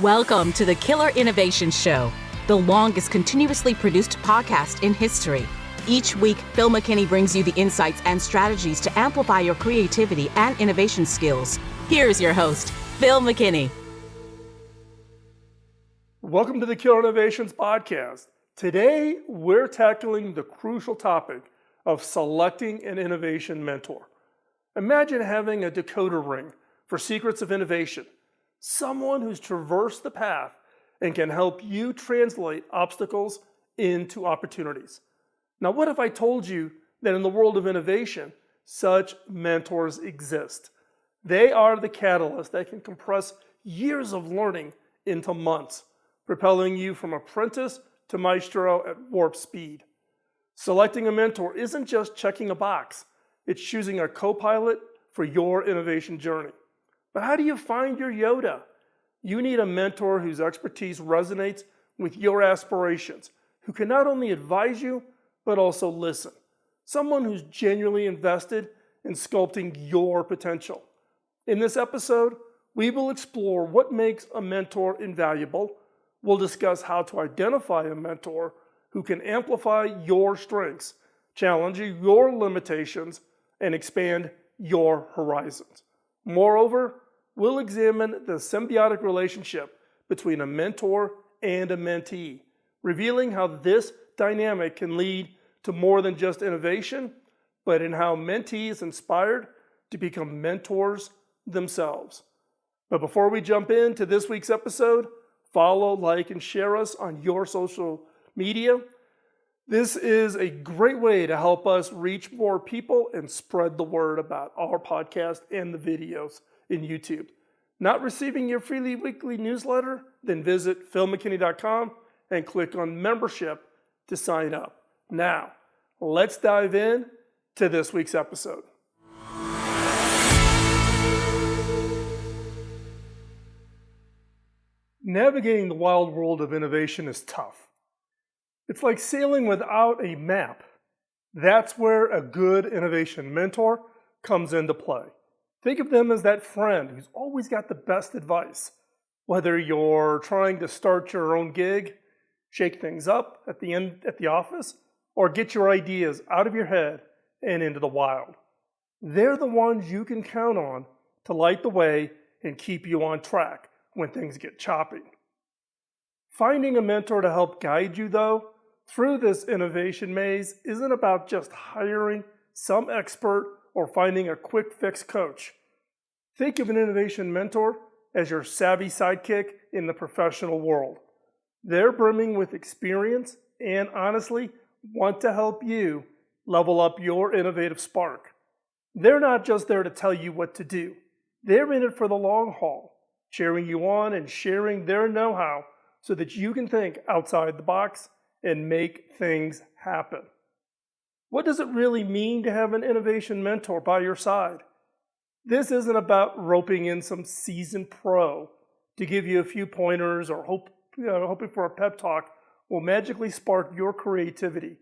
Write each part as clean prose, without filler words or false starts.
Welcome to the Killer Innovation Show, the longest continuously produced podcast in history. Each week, Phil McKinney brings you the insights and strategies to amplify your creativity and innovation skills. Here's your host, Phil McKinney. Welcome to the Killer Innovations Podcast. Today, we're tackling the crucial topic of selecting an innovation mentor. Imagine having a decoder ring for secrets of innovation, someone who's traversed the path and can help you translate obstacles into opportunities. Now, what if I told you that in the world of innovation, such mentors exist? They are the catalyst that can compress years of learning into months, propelling you from apprentice to maestro at warp speed. Selecting a mentor isn't just checking a box, it's choosing a co-pilot for your innovation journey. But how do you find your Yoda? You need a mentor whose expertise resonates with your aspirations, who can not only advise you, but also listen. Someone who's genuinely invested in sculpting your potential. In this episode, we will explore what makes a mentor invaluable. We'll discuss how to identify a mentor who can amplify your strengths, challenge your limitations, and expand your horizons. Moreover, we'll examine the symbiotic relationship between a mentor and a mentee, revealing how this dynamic can lead to more than just innovation, but in how mentees is inspired to become mentors themselves. But before we jump into this week's episode, follow, like, and share us on your social media. This is a great way to help us reach more people and spread the word about our podcast and the videos in YouTube. Not receiving your free weekly newsletter? Then visit philmckinney.com and click on membership to sign up. Now, let's dive in to this week's episode. Navigating the wild world of innovation is tough. It's like sailing without a map. That's where a good innovation mentor comes into play. Think of them as that friend who's always got the best advice. Whether you're trying to start your own gig, shake things up at the office, or get your ideas out of your head and into the wild. They're the ones you can count on to light the way and keep you on track when things get choppy. Finding a mentor to help guide you, though, through this innovation maze isn't about just hiring some expert or finding a quick fix coach. Think of an innovation mentor as your savvy sidekick in the professional world. They're brimming with experience and honestly want to help you level up your innovative spark. They're not just there to tell you what to do. They're in it for the long haul, cheering you on and sharing their know-how so that you can think outside the box and make things happen. What does it really mean to have an innovation mentor by your side? This isn't about roping in some seasoned pro to give you a few pointers or hoping for a pep talk will magically spark your creativity.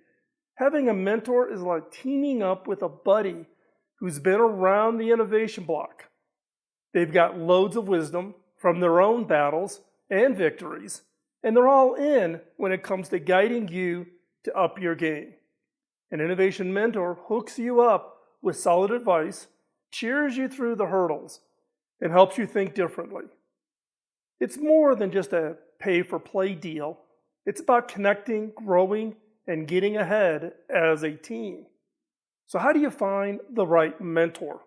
Having a mentor is like teaming up with a buddy who's been around the innovation block. They've got loads of wisdom from their own battles and victories, and they're all in when it comes to guiding you to up your game. An innovation mentor hooks you up with solid advice, cheers you through the hurdles, and helps you think differently. It's more than just a pay-for-play deal. It's about connecting, growing, and getting ahead as a team. So how do you find the right mentor?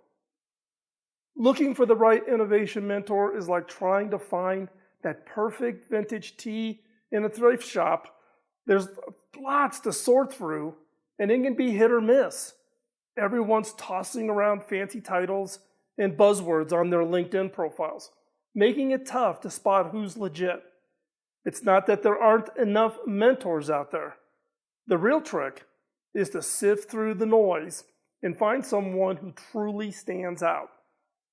Looking for the right innovation mentor is like trying to find that perfect vintage tea in a thrift shop. There's lots to sort through, and it can be hit or miss. Everyone's tossing around fancy titles and buzzwords on their LinkedIn profiles, making it tough to spot who's legit. It's not that there aren't enough mentors out there. The real trick is to sift through the noise and find someone who truly stands out.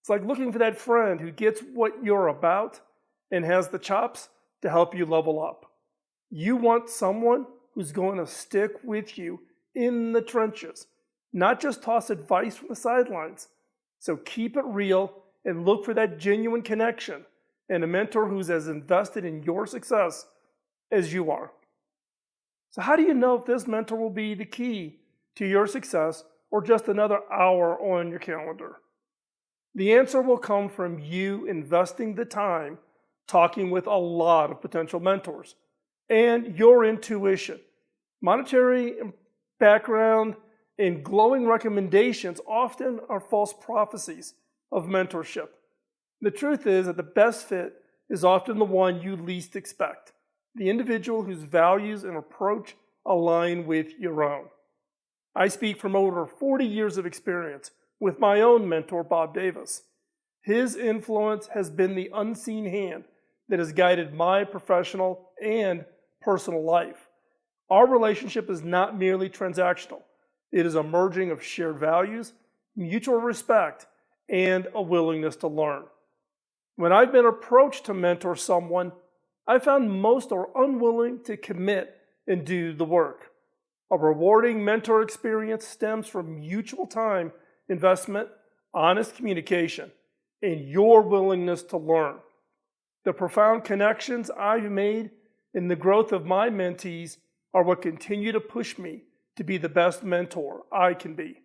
It's like looking for that friend who gets what you're about and has the chops to help you level up. You want someone who's going to stick with you in the trenches, not just toss advice from the sidelines. So keep it real and look for that genuine connection and a mentor who's as invested in your success as you are. So how do you know if this mentor will be the key to your success or just another hour on your calendar? The answer will come from you investing the time talking with a lot of potential mentors and your intuition. Monetary background and glowing recommendations often are false prophecies of mentorship. The truth is that the best fit is often the one you least expect, the individual whose values and approach align with your own. I speak from over 40 years of experience with my own mentor, Bob Davis. His influence has been the unseen hand that has guided my professional and personal life. Our relationship is not merely transactional. It is a merging of shared values, mutual respect, and a willingness to learn. When I've been approached to mentor someone, I found most are unwilling to commit and do the work. A rewarding mentor experience stems from mutual time investment, honest communication, and your willingness to learn. The profound connections I've made in the growth of my mentees are what continue to push me to be the best mentor I can be.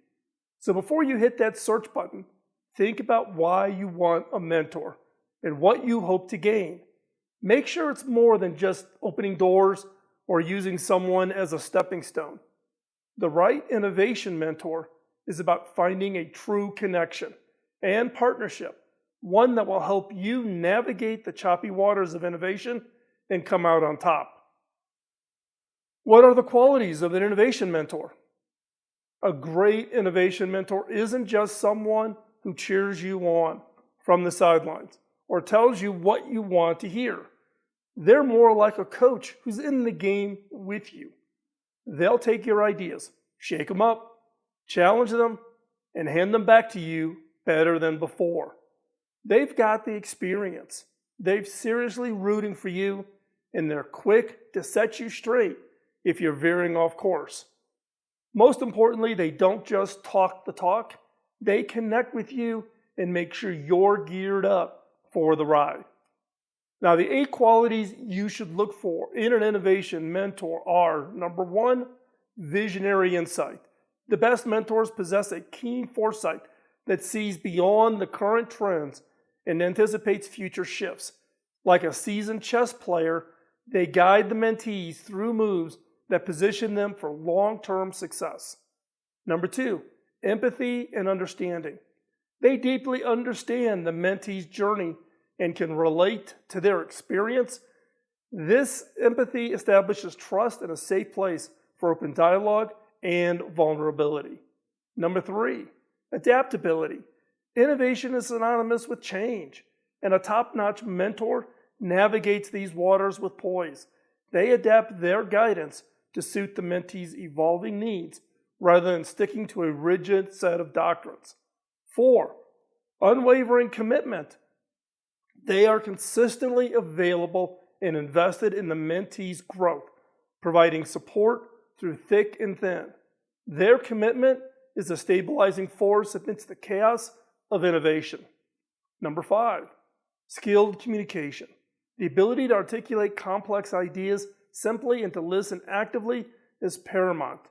So before you hit that search button, think about why you want a mentor and what you hope to gain. Make sure it's more than just opening doors or using someone as a stepping stone. The right innovation mentor is about finding a true connection and partnership, one that will help you navigate the choppy waters of innovation and come out on top. What are the qualities of an innovation mentor? A great innovation mentor isn't just someone who cheers you on from the sidelines or tells you what you want to hear. They're more like a coach who's in the game with you. They'll take your ideas, shake them up, challenge them, and hand them back to you better than before. They've got the experience. They're seriously rooting for you, and they're quick to set you straight if you're veering off course. Most importantly, they don't just talk the talk. They connect with you and make sure you're geared up for the ride. Now, the 8 qualities you should look for in an innovation mentor are: number 1, visionary insight. The best mentors possess a keen foresight that sees beyond the current trends and anticipates future shifts. Like a seasoned chess player, they guide the mentees through moves that position them for long-term success. Number 2, empathy and understanding. They deeply understand the mentee's journey and can relate to their experience. This empathy establishes trust and a safe place for open dialogue and vulnerability. Number 3, adaptability. Innovation is synonymous with change, and a top-notch mentor navigates these waters with poise. They adapt their guidance to suit the mentee's evolving needs rather than sticking to a rigid set of doctrines. 4, unwavering commitment. They are consistently available and invested in the mentee's growth, providing support through thick and thin. Their commitment is a stabilizing force amidst the chaos of innovation. Number 5, skilled communication. The ability to articulate complex ideas simply and to listen actively is paramount.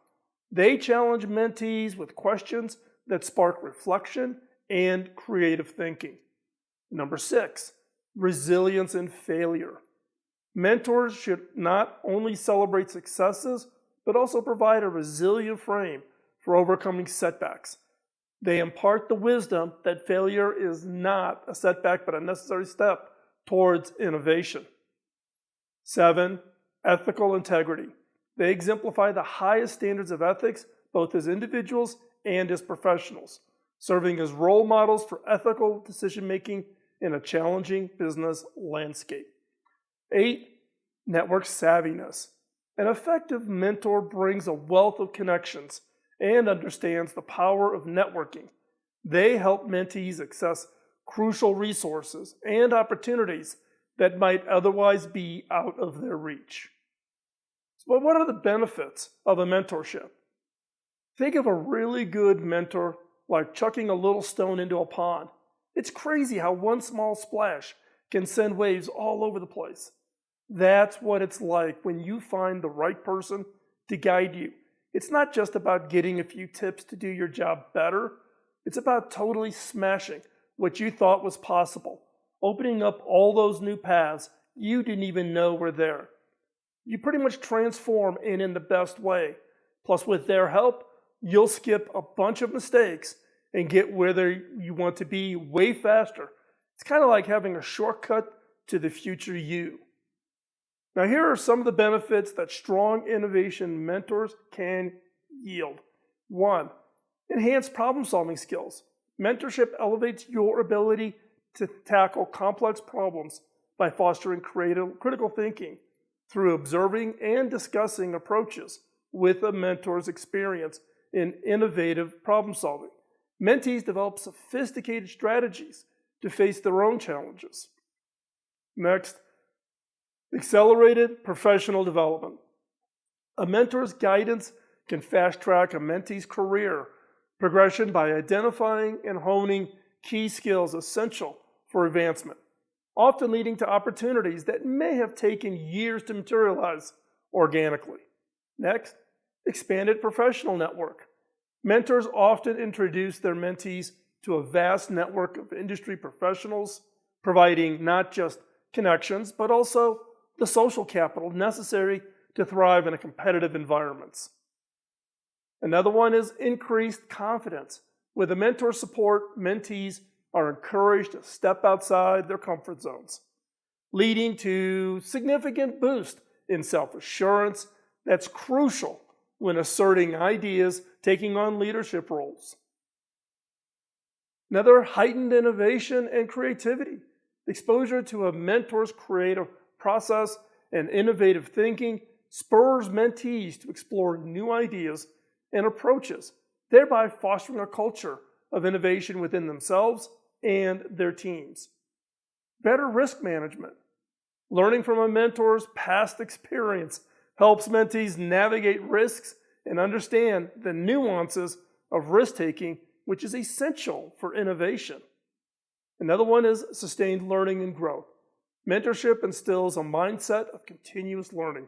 They challenge mentees with questions that spark reflection and creative thinking. Number 6, resilience in failure. Mentors should not only celebrate successes, but also provide a resilient frame for overcoming setbacks. They impart the wisdom that failure is not a setback, but a necessary step towards innovation. 7, ethical integrity. They exemplify the highest standards of ethics, both as individuals and as professionals, serving as role models for ethical decision-making in a challenging business landscape. 8, network savviness. An effective mentor brings a wealth of connections and understands the power of networking. They help mentees access crucial resources and opportunities that might otherwise be out of their reach. But what are the benefits of a mentorship? Think of a really good mentor like chucking a little stone into a pond. It's crazy how one small splash can send waves all over the place. That's what it's like when you find the right person to guide you. It's not just about getting a few tips to do your job better. It's about totally smashing what you thought was possible, opening up all those new paths you didn't even know were there. You pretty much transform in the best way. Plus, with their help, you'll skip a bunch of mistakes and get where you want to be way faster. It's kind of like having a shortcut to the future you. Now, here are some of the benefits that strong innovation mentors can yield. 1. Enhanced problem-solving skills. Mentorship elevates your ability to tackle complex problems by fostering critical thinking through observing and discussing approaches with a mentor's experience in innovative problem-solving. Mentees develop sophisticated strategies to face their own challenges. Next, accelerated professional development. A mentor's guidance can fast-track a mentee's career progression by identifying and honing key skills essential for advancement, often leading to opportunities that may have taken years to materialize organically. Next, expanded professional network. Mentors often introduce their mentees to a vast network of industry professionals, providing not just connections, but also the social capital necessary to thrive in a competitive environments. Another one is increased confidence. With a mentor support, mentees are encouraged to step outside their comfort zones, leading to significant boost in self-assurance that's crucial when asserting ideas, taking on leadership roles. Another, heightened innovation and creativity. Exposure to a mentor's creative process and innovative thinking spurs mentees to explore new ideas and approaches, thereby fostering a culture of innovation within themselves and their teams. Better risk management. Learning from a mentor's past experience helps mentees navigate risks and understand the nuances of risk-taking, which is essential for innovation. Another one is sustained learning and growth. Mentorship instills a mindset of continuous learning,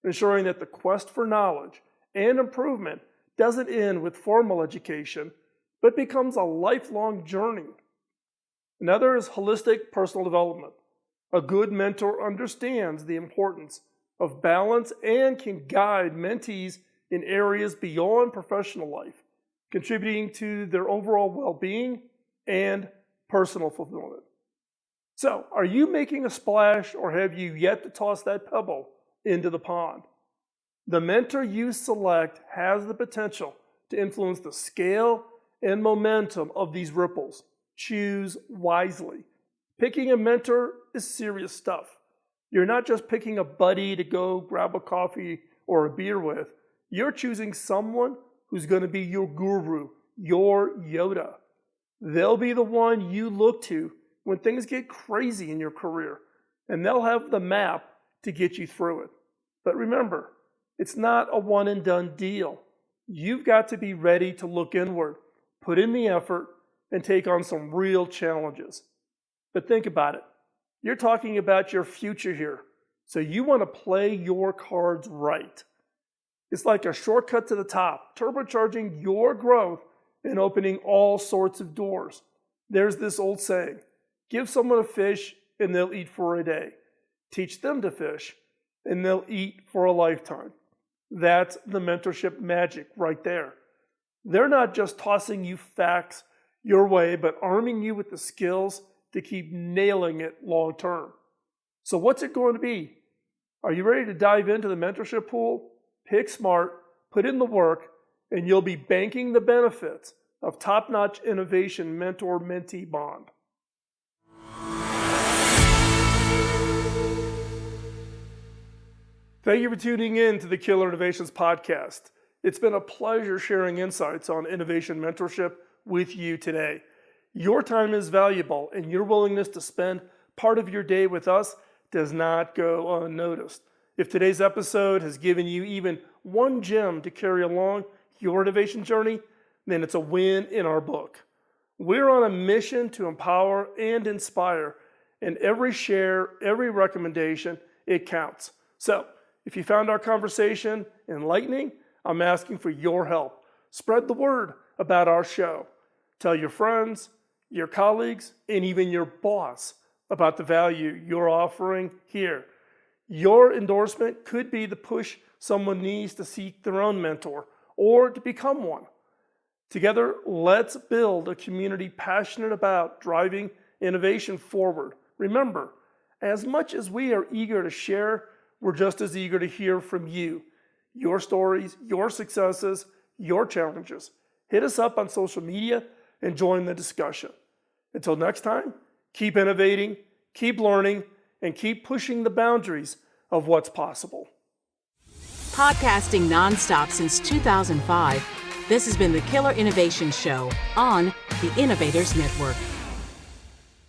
ensuring that the quest for knowledge and improvement doesn't end with formal education, but becomes a lifelong journey. Another is holistic personal development. A good mentor understands the importance of balance and can guide mentees in areas beyond professional life, contributing to their overall well-being and personal fulfillment. So, are you making a splash or have you yet to toss that pebble into the pond? The mentor you select has the potential to influence the scale and momentum of these ripples. Choose wisely. Picking a mentor is serious stuff. You're not just picking a buddy to go grab a coffee or a beer with. You're choosing someone who's going to be your guru, your Yoda. They'll be the one you look to when things get crazy in your career, and they'll have the map to get you through it. But remember, it's not a one and done deal. You've got to be ready to look inward, put in the effort, and take on some real challenges. But think about it. You're talking about your future here, so you want to play your cards right. It's like a shortcut to the top, turbocharging your growth and opening all sorts of doors. There's this old saying, give someone a fish and they'll eat for a day. Teach them to fish and they'll eat for a lifetime. That's the mentorship magic right there. They're not just tossing you facts your way, but arming you with the skills to keep nailing it long term. So what's it going to be? Are you ready to dive into the mentorship pool? Pick smart, put in the work, and you'll be banking the benefits of top-notch innovation mentor-mentee bond. Thank you for tuning in to the Killer Innovations Podcast. It's been a pleasure sharing insights on innovation mentorship with you today. Your time is valuable, and your willingness to spend part of your day with us does not go unnoticed. If today's episode has given you even one gem to carry along your innovation journey, then it's a win in our book. We're on a mission to empower and inspire, and every share, every recommendation, it counts. So, if you found our conversation enlightening, I'm asking for your help. Spread the word about our show. Tell your friends, your colleagues, and even your boss about the value you're offering here. Your endorsement could be the push someone needs to seek their own mentor or to become one. Together, let's build a community passionate about driving innovation forward. Remember, as much as we are eager to share, we're just as eager to hear from you. Your stories, your successes, your challenges. Hit us up on social media and join the discussion. Until next time, keep innovating, keep learning, and keep pushing the boundaries of what's possible. Podcasting nonstop since 2005, this has been the Killer Innovation Show on the Innovators Network.